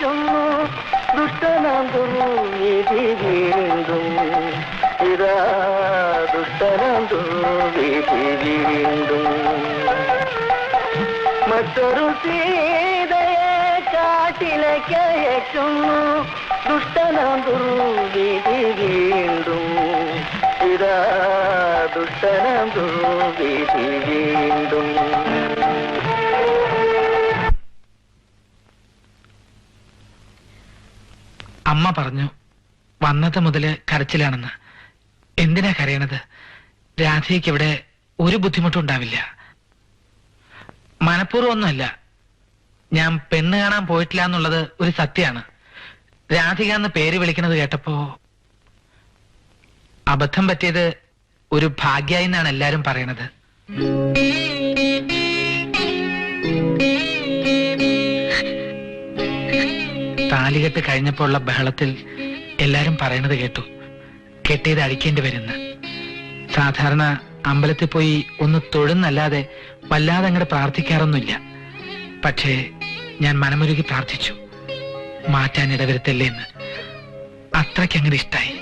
അയക്കുന്നു ദുഷ്ടനാം ദുർവിധി വീണ്ടും. ഇതാ ദുഷ്ടനാം ദുർവിധി വീണ്ടും. മറ്റൊരു സീതയെ കാട്ടിലേക്ക് അയക്കുന്നു ദുഷ്ടനാം ദുർവിധി വീണ്ടും. ഇതാ ദുഷ്ടനാം ദുർവിധി വീണ്ടും. അമ്മ പറഞ്ഞു വന്നത് മുതല് കരച്ചിലാണെന്ന്. എന്തിനാ കരയണത്? രാധയ്ക്ക് ഇവിടെ ഒരു ബുദ്ധിമുട്ടും ഉണ്ടാവില്ല. മനഃപൂർവ്വം ഒന്നുമല്ല. ഞാൻ പെണ്ണ് കാണാൻ പോയിട്ടില്ല എന്നുള്ളത് ഒരു സത്യമാണ്. രാധിക എന്ന് പേര് വിളിക്കുന്നത് കേട്ടപ്പോ അബദ്ധം പറ്റിയത് ഒരു ഭാഗ്യായി എന്നാണ് എല്ലാരും പറയണത്. താലികെട്ട് കഴിഞ്ഞപ്പോ ഉള്ള ബഹളത്തിൽ എല്ലാരും പറയണത് കേട്ടു, കെട്ടിയത് അഴിക്കേണ്ടി വരുന്ന. സാധാരണ അമ്പലത്തിൽ പോയി ഒന്ന് തൊഴുന്നല്ലാതെ വല്ലാതെ അങ്ങോട്ട് പ്രാർത്ഥിക്കാറൊന്നുമില്ല. പക്ഷേ ഞാൻ മനമുരുകി പ്രാർത്ഥിച്ചു, മാറ്റാൻ ഇടവരുത്തല്ലേ എന്ന്. അത്രയ്ക്ക് അങ്ങനെ ഇഷ്ടായി.